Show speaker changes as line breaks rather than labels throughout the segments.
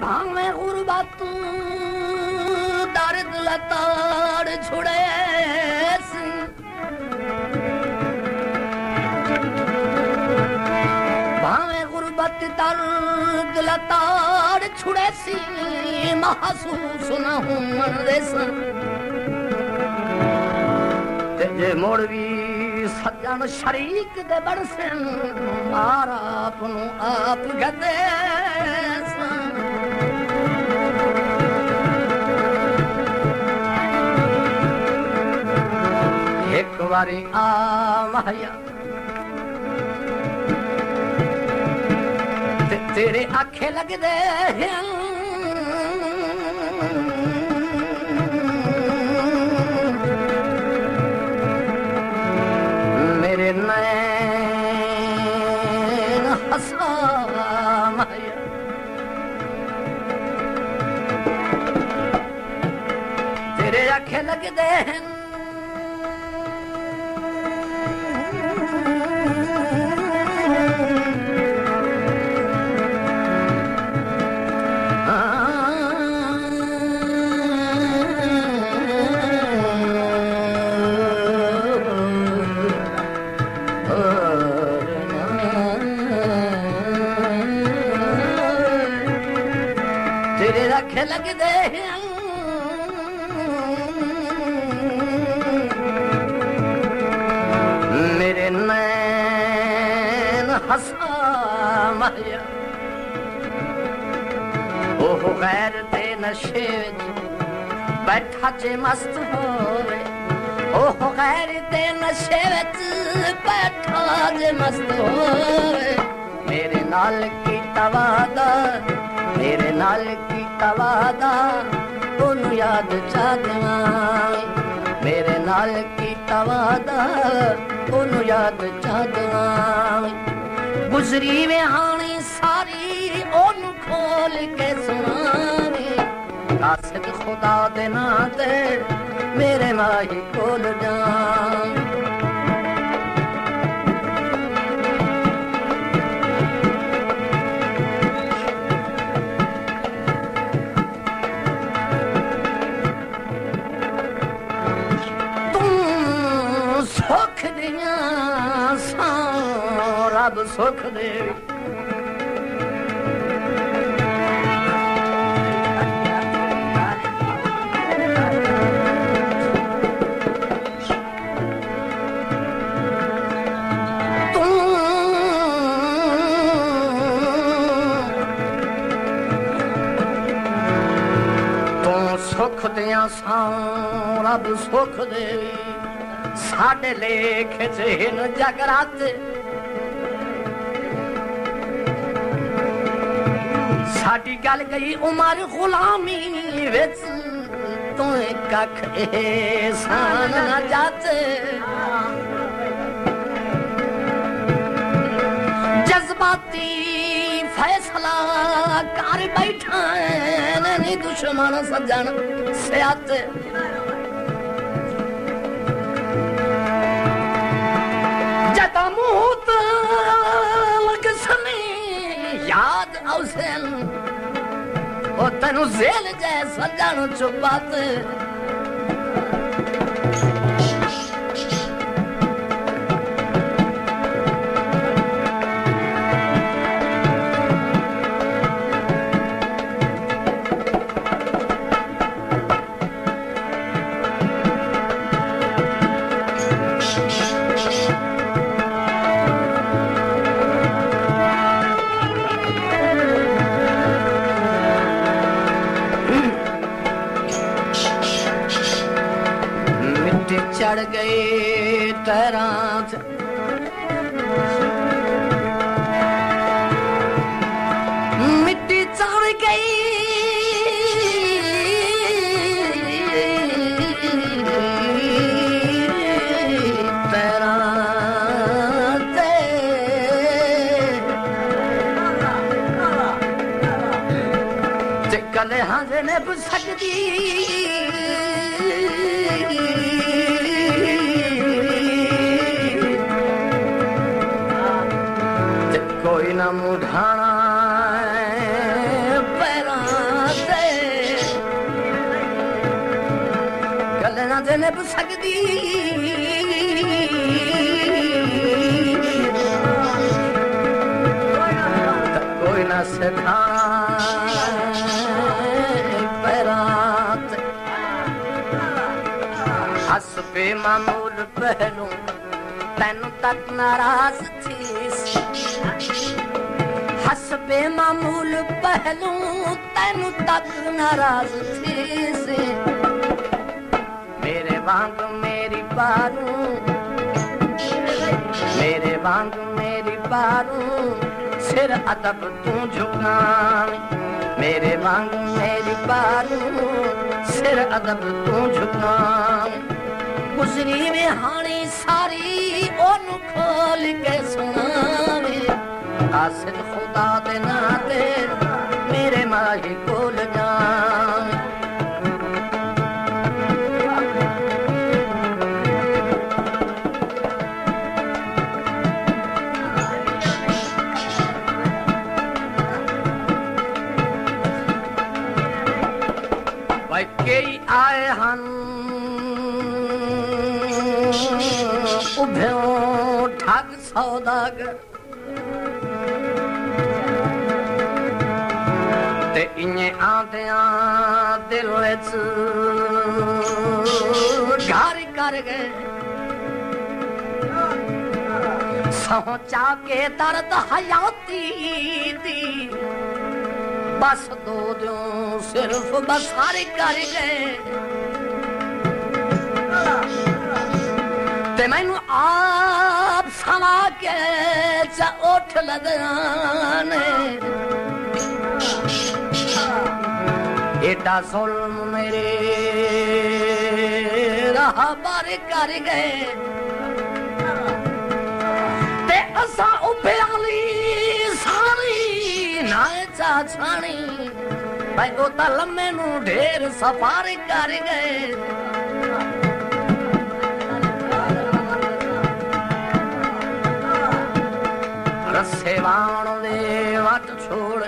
भावे गुरबत दर्द लताड़ छुड़े भावे गुरबत दर्द लताड़ छुड़े सी महसूस न होवन देसन जे मोड़वी सज्जन शरीक दे बरसन मारा अपनू आप गदे एक बारी आ माया तेरे आखे लग दे मेरे नैन हंसा माया तेरे आखे लग दे लग दे मेरे नैन हंसा माया ओह गैर दे नशे बैठा चे मस्त होवे ओह गैर दे नशे बैठा चे मस्त होवे मेरे नाल की तवादा मेरे नाल की तवादा ओनू याद चादवा मेरे नाल की तवादा ओनू याद चादवा गुजरी वे हानी सारी ओनू खोल के सुनावे कासिद खुदा दे नाते मेरे माही कोल जा रब सुख दे तू सुख दिया सा रब सुख दे साडे लेख च हिन जगरात साडी गल गई उमर गुलामी विच तू कख एहसान न जाते जज्बाती फैसला कर बैठा नहीं दुश्मन सज्जन सियात जदा मूत लग सने याद औसन ओ तनु जेल जैसा जान चुपात चढ़ गए तरात मिट्टी चढ़ गई तरात कले हाजे ने सकती कोई न मुढ़ाना पैरा निभ सकदी कोई ना सिखाना पैरात हस बेमामूल पहलू तैनू तक नाराज थी हस बेमामूल पहलू तैनू तक नाराज थी मेरे वांग मेरी बारू मेरे वांग मेरी बारू सिर अदब तू झुका मेरे वांग मेरी बारू सिर अदब तू झुका गुजरी में हानी सारी ओनू खोल के सुनावे आसिद खुदा दे नाते मेरे माही कोल जावे कई आए हन उभ्यों ठग सौदागर ते इन्हें आंदियां दिल विच घर कर गए सोचा के दर्द हयाती दी बस दो दो सिर्फ बसार कर गए ते मैनू आप समा के चा उठ लदने एडा जुल्म मेरे राह बार कर गए ते असा उभे आली सारी ना चा छानी भाई वो ता लम्मे नू ढेर सफार कर गए रस्से वाण दे वट छोड़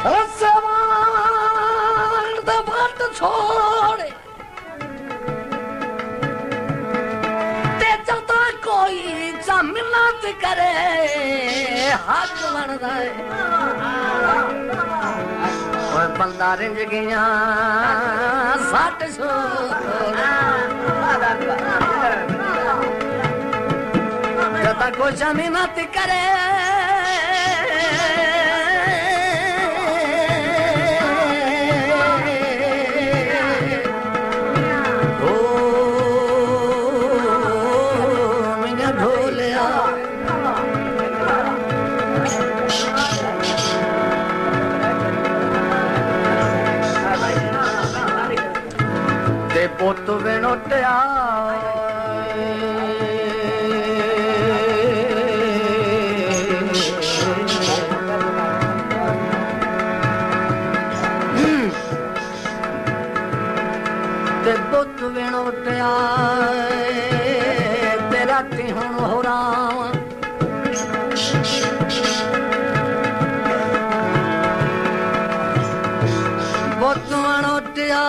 रस्से वाण दे वट छोड़ ते जता कोई मिन्नत करे हक बनदा है ओए बंदा रिंज गया सट सोना जता कुछ मिन्नत करे पुत विनोटिया ते पुत विनोटिया ते राती हुण हो राम पुत विनोटिया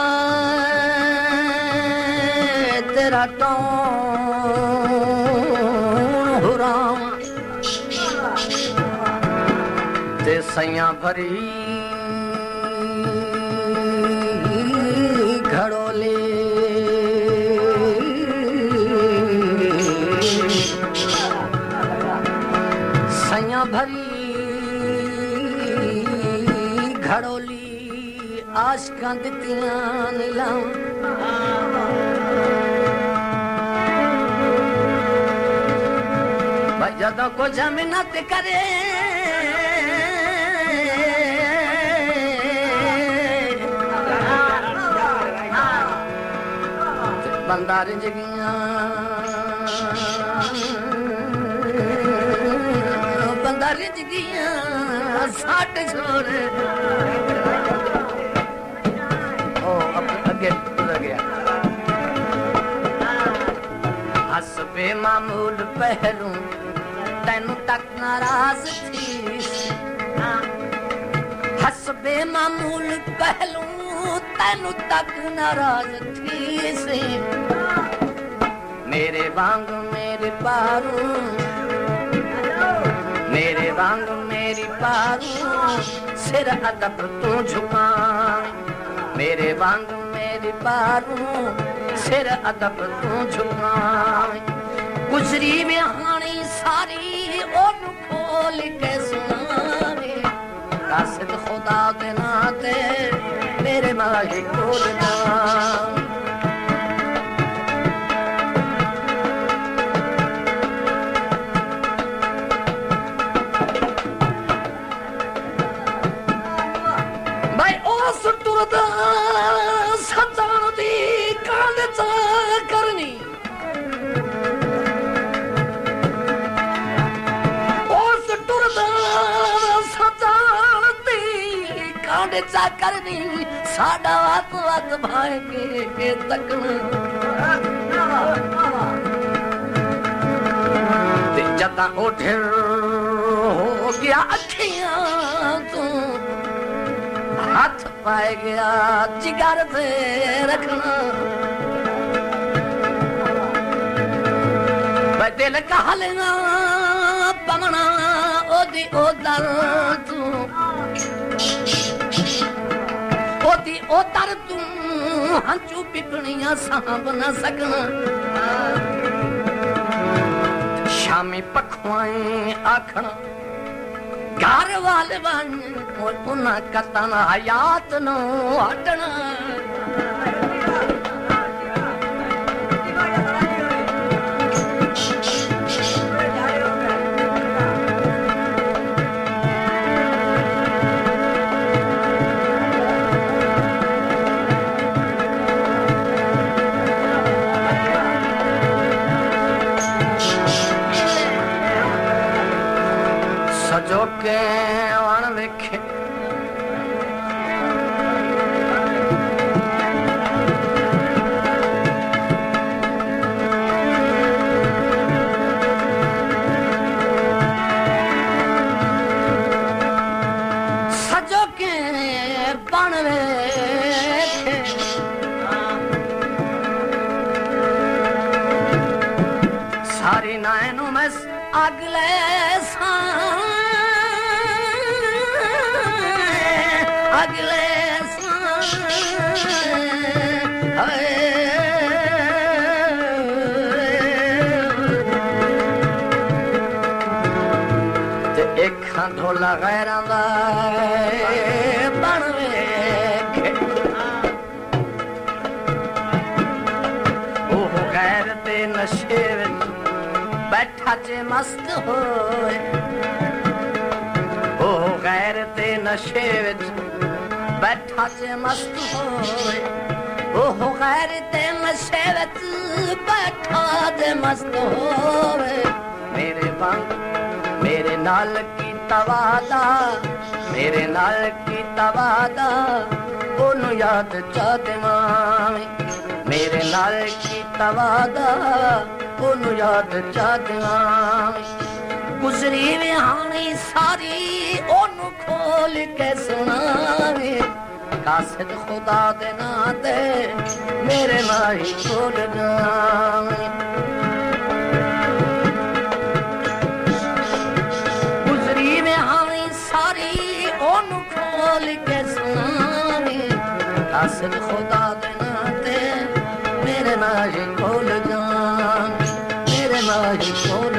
तेरा टौन हो राम ते सैया भरी घड़ोले सैया भरी घड़ोली आशकां दित्तियां नीलां जदों कुछ मिन्नत करे बंदा रिंज गया बंदा रिंज गया सट छोड़ ओ अगे गुजर गया हस बेमामूल पहलू तैनू तक नाराज थी हसबे मामूल पहलू तेनू तक नाराज थी सी मेरे वांग मेरे पारू मेरे वांग मेरी पारू सिर अदब तू झुका मेरे वांग मेरी पारू सिर अदब तू झुका गुजरी बिहानी सारी ओन खोल के सुनावे कासिद खुदा दे नाते मेरे माही कोल ना चा करनी साडा वत वत भाएंगे के तकना ते जदा उठर हो गया अखियां तू हाथ पाए गया जिगर पे रखना मैं दिल कहा लेना पमना ओदी ओदर तू ओदी ओदर तू हंचू पिपणियां सांभ न सकना शामी पखवाएं आखना घर वाले बन और पुना कतन हयात नो हटना सजो के वन वेखे सजो के बन वेखे सारी नायनों में अगले अगले ते एक ढोला गैरां दा बन वेखे ओह गैर ते नशे विच बैठा चे मस्त होए ओह गैर ते नशे विच बैठा चे मस्त होए ओह गैर ते नशे विच बैठा चे मस्त होए मेरे वांग मेरे नाल की तवादा मेरे नाल की तवादा ओनू याद चा देवां मेरे नाल की तवादा ओनू याद चा देवां गुजरी विहानी सारी ओनू खोल के सुनावे कासिद खुदा दे नाते मेरे माही खोल जावे गुजरी विहानी सारी ओनू खोल के सुनावे कासिद खुदा दे नाते मेरे माही खोल जावे मेरे माही खोल